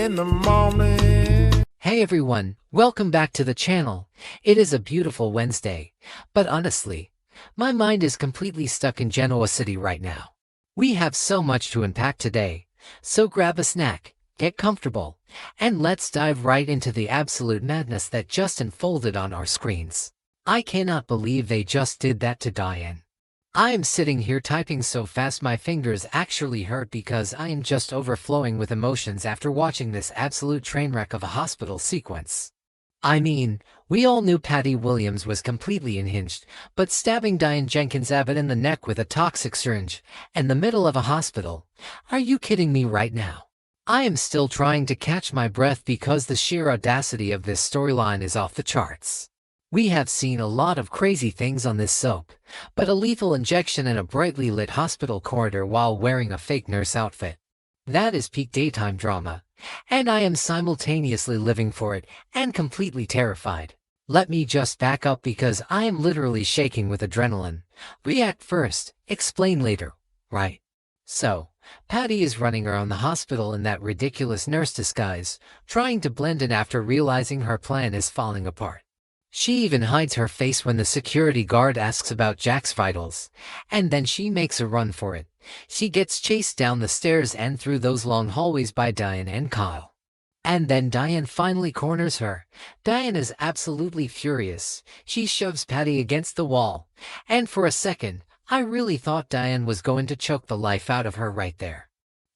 in the morning. Hey everyone, welcome back to the channel. It is a beautiful Wednesday, but honestly, my mind is completely stuck in Genoa City right now. We have so much to unpack today, so grab a snack, get comfortable, and let's dive right into the absolute madness that just unfolded on our screens. I cannot believe they just did that to Diane. I am sitting here typing so fast my fingers actually hurt because I am just overflowing with emotions after watching this absolute train wreck of a hospital sequence. I mean, we all knew Patty Williams was completely unhinged, but stabbing Diane Jenkins Abbott in the neck with a toxic syringe in the middle of a hospital? Are you kidding me right now? I am still trying to catch my breath because the sheer audacity of this storyline is off the charts. We have seen a lot of crazy things on this soap, but a lethal injection in a brightly lit hospital corridor while wearing a fake nurse outfit. That is peak daytime drama, and I am simultaneously living for it and completely terrified. Let me just back up because I am literally shaking with adrenaline. React first, explain later, right? So, Patty is running around the hospital in that ridiculous nurse disguise, trying to blend in after realizing her plan is falling apart. She even hides her face when the security guard asks about Jack's vitals, and then she makes a run for it. She gets chased down the stairs and through those long hallways by Diane and Kyle. And then Diane finally corners her. Diane is absolutely furious. She shoves Patty against the wall, and for a second, I really thought Diane was going to choke the life out of her right there.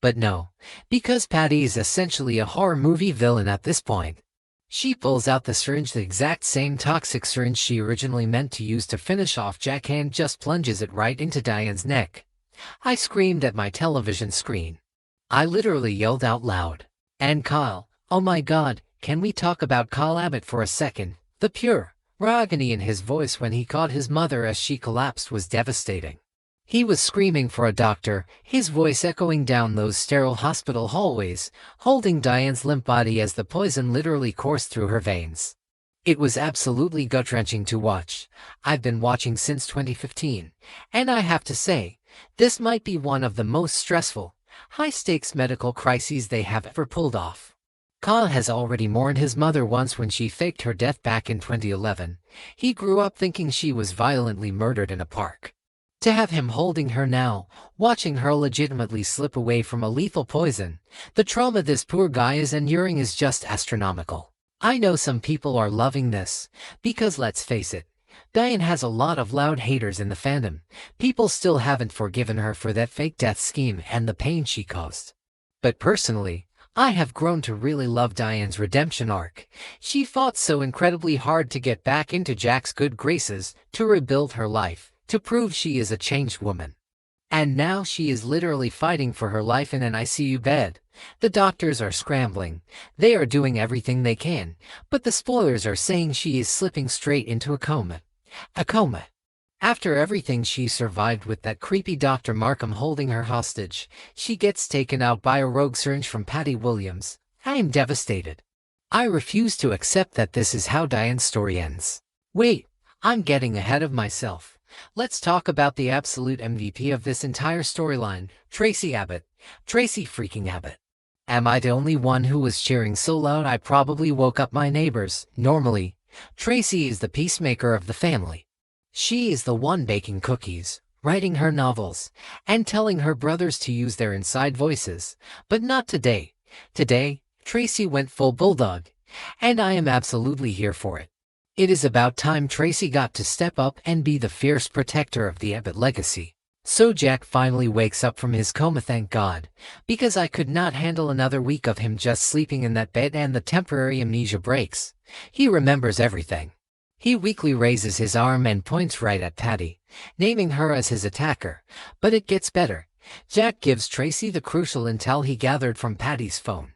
But no, because Patty is essentially a horror movie villain at this point. She pulls out the syringe, the exact same toxic syringe she originally meant to use to finish off Jack, and just plunges it right into Diane's neck. I screamed at my television screen. I literally yelled out loud. And Kyle, oh my god, can we talk about Kyle Abbott for a second? The pure agony in his voice when he caught his mother as she collapsed was devastating. He was screaming for a doctor, his voice echoing down those sterile hospital hallways, holding Diane's limp body as the poison literally coursed through her veins. It was absolutely gut-wrenching to watch. I've been watching since 2015, and I have to say, this might be one of the most stressful, high-stakes medical crises they have ever pulled off. Kyle has already mourned his mother once when she faked her death back in 2011. He grew up thinking she was violently murdered in a park. To have him holding her now, watching her legitimately slip away from a lethal poison, the trauma this poor guy is enduring is just astronomical. I know some people are loving this, because let's face it, Diane has a lot of loud haters in the fandom. People still haven't forgiven her for that fake death scheme and the pain she caused. But personally, I have grown to really love Diane's redemption arc. She fought so incredibly hard to get back into Jack's good graces, to rebuild her life, to prove she is a changed woman. And now she is literally fighting for her life in an ICU bed. The doctors are scrambling. They are doing everything they can, but the spoilers are saying she is slipping straight into a coma. A coma. After everything she survived with that creepy Dr. Markham holding her hostage, she gets taken out by a rogue syringe from Patty Williams. I am devastated. I refuse to accept that this is how Diane's story ends. Wait, I'm getting ahead of myself. Let's talk about the absolute MVP of this entire storyline, Tracy Abbott. Tracy freaking Abbott. Am I the only one who was cheering so loud I probably woke up my neighbors? Normally, Tracy is the peacemaker of the family. She is the one baking cookies, writing her novels, and telling her brothers to use their inside voices. But not today. Today, Tracy went full bulldog, and I am absolutely here for it. It is about time Tracy got to step up and be the fierce protector of the Abbott legacy. So Jack finally wakes up from his coma, thank God, because I could not handle another week of him just sleeping in that bed, and the temporary amnesia breaks. He remembers everything. He weakly raises his arm and points right at Patty, naming her as his attacker. But it gets better. Jack gives Tracy the crucial intel he gathered from Patty's phone.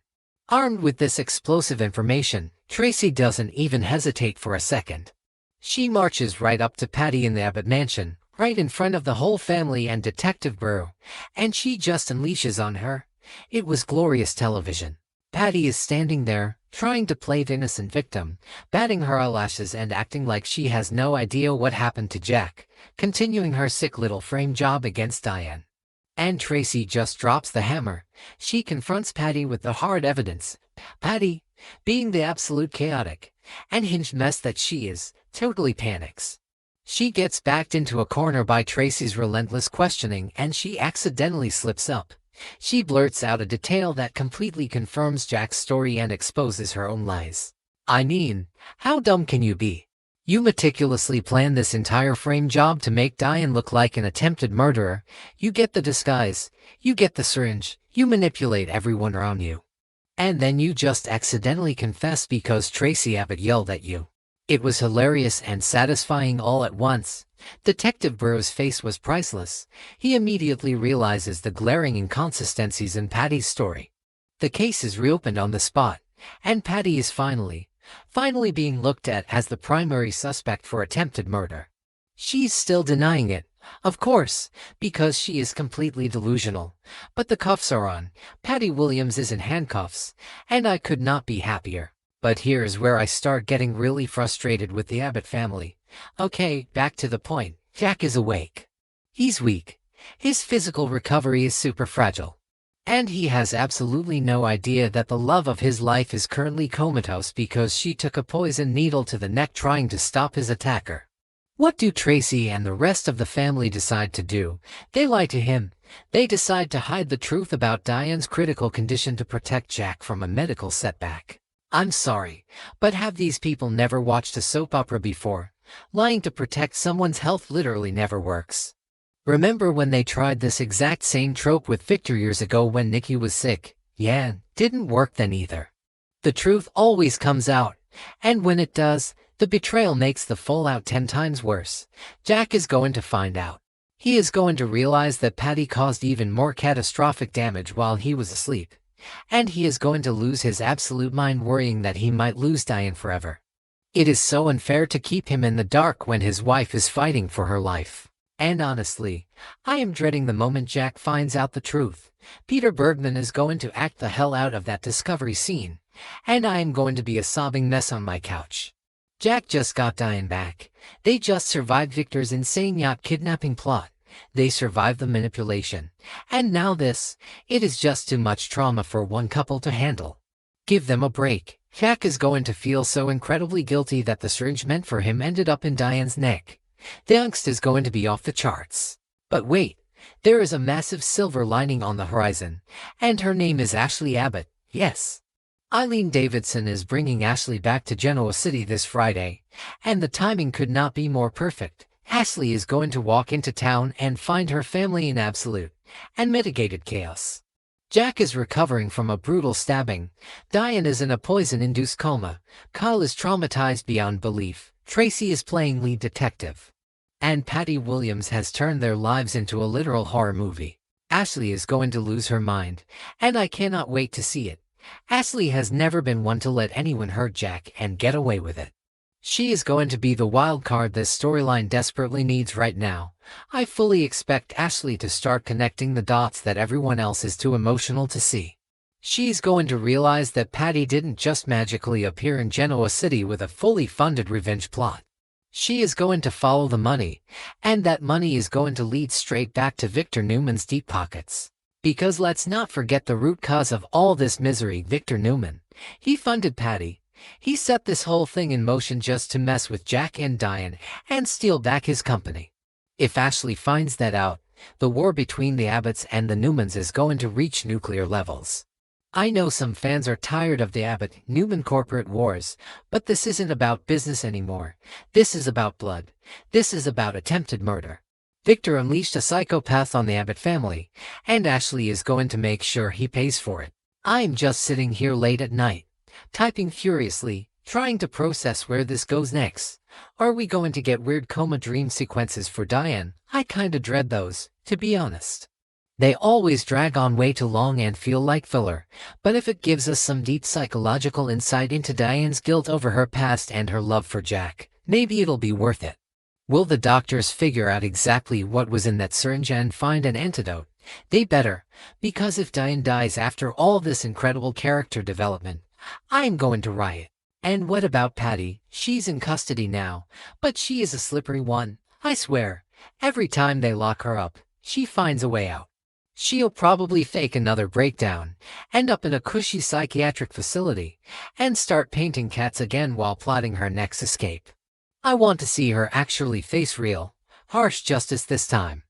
Armed with this explosive information, Tracy doesn't even hesitate for a second. She marches right up to Patty in the Abbott mansion, right in front of the whole family and Detective Bureau, and she just unleashes on her. It was glorious television. Patty is standing there, trying to play the innocent victim, batting her eyelashes and acting like she has no idea what happened to Jack, continuing her sick little frame job against Diane. And Tracy just drops the hammer. She confronts Patty with the hard evidence. Patty, being the absolute chaotic and hinged mess that she is, totally panics. She gets backed into a corner by Tracy's relentless questioning and she accidentally slips up. She blurts out a detail that completely confirms Jack's story and exposes her own lies. I mean, how dumb can you be? You meticulously planned this entire frame job to make Diane look like an attempted murderer. You get the disguise, you get the syringe, you manipulate everyone around you. And then you just accidentally confess because Tracy Abbott yelled at you. It was hilarious and satisfying all at once. Detective Burrow's face was priceless. He immediately realizes the glaring inconsistencies in Patty's story. The case is reopened on the spot, and Patty is finally being looked at as the primary suspect for attempted murder. She's still denying it, of course, because she is completely delusional. But the cuffs are on. Patty Williams is in handcuffs, and I could not be happier. But here's where I start getting really frustrated with the Abbott family. Okay, back to the point. Jack is awake. He's weak. His physical recovery is super fragile. And he has absolutely no idea that the love of his life is currently comatose because she took a poison needle to the neck trying to stop his attacker. What do Tracy and the rest of the family decide to do? They lie to him. They decide to hide the truth about Diane's critical condition to protect Jack from a medical setback. I'm sorry, but have these people never watched a soap opera before? Lying to protect someone's health literally never works. Remember when they tried this exact same trope with Victor years ago when Nikki was sick? Yeah, didn't work then either. The truth always comes out, and when it does, the betrayal makes the fallout 10 times worse. Jack is going to find out. He is going to realize that Patty caused even more catastrophic damage while he was asleep. And he is going to lose his absolute mind worrying that he might lose Diane forever. It is so unfair to keep him in the dark when his wife is fighting for her life. And honestly, I am dreading the moment Jack finds out the truth. Peter Bergman is going to act the hell out of that discovery scene, and I am going to be a sobbing mess on my couch. Jack just got Diane back. They just survived Victor's insane yacht kidnapping plot. They survived the manipulation. And now this. It is just too much trauma for one couple to handle. Give them a break. Jack is going to feel so incredibly guilty that the syringe meant for him ended up in Diane's neck. The angst is going to be off the charts. But wait, there is a massive silver lining on the horizon. And her name is Ashley Abbott. Yes. Eileen Davidson is bringing Ashley back to Genoa City this Friday. And the timing could not be more perfect. Ashley is going to walk into town and find her family in absolute and mitigated chaos. Jack is recovering from a brutal stabbing. Diane is in a poison-induced coma. Kyle is traumatized beyond belief. Tracy is playing lead detective. And Patty Williams has turned their lives into a literal horror movie. Ashley is going to lose her mind, and I cannot wait to see it. Ashley has never been one to let anyone hurt Jack and get away with it. She is going to be the wild card this storyline desperately needs right now. I fully expect Ashley to start connecting the dots that everyone else is too emotional to see. She's going to realize that Patty didn't just magically appear in Genoa City with a fully funded revenge plot. She is going to follow the money, and that money is going to lead straight back to Victor Newman's deep pockets. Because let's not forget the root cause of all this misery, Victor Newman. He funded Patty. He set this whole thing in motion just to mess with Jack and Diane and steal back his company. If Ashley finds that out, the war between the Abbotts and the Newmans is going to reach nuclear levels. I know some fans are tired of the Abbott-Newman corporate wars, but this isn't about business anymore. This is about blood. This is about attempted murder. Victor unleashed a psychopath on the Abbott family, and Ashley is going to make sure he pays for it. I'm just sitting here late at night, typing furiously, trying to process where this goes next. Are we going to get weird coma dream sequences for Diane? I kinda dread those, to be honest. They always drag on way too long and feel like filler, but if it gives us some deep psychological insight into Diane's guilt over her past and her love for Jack, maybe it'll be worth it. Will the doctors figure out exactly what was in that syringe and find an antidote? They better, because if Diane dies after all this incredible character development, I'm going to riot. And what about Patty? She's in custody now, but she is a slippery one, I swear. Every time they lock her up, she finds a way out. She'll probably fake another breakdown, end up in a cushy psychiatric facility, and start painting cats again while plotting her next escape. I want to see her actually face real, harsh justice this time.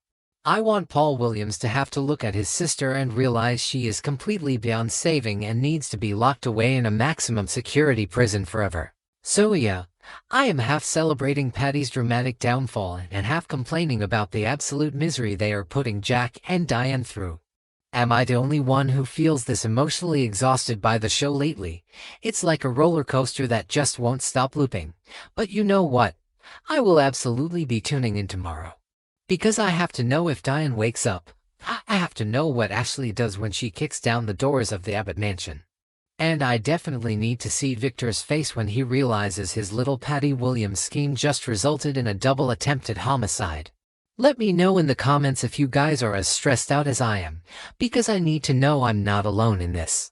I want Paul Williams to have to look at his sister and realize she is completely beyond saving and needs to be locked away in a maximum security prison forever. So yeah, I am half celebrating Patty's dramatic downfall and half complaining about the absolute misery they are putting Jack and Diane through. Am I the only one who feels this emotionally exhausted by the show lately? It's like a roller coaster that just won't stop looping. But you know what? I will absolutely be tuning in tomorrow. Because I have to know if Diane wakes up. I have to know what Ashley does when she kicks down the doors of the Abbott mansion. And I definitely need to see Victor's face when he realizes his little Patty Williams scheme just resulted in a double attempted homicide. Let me know in the comments if you guys are as stressed out as I am, because I need to know I'm not alone in this.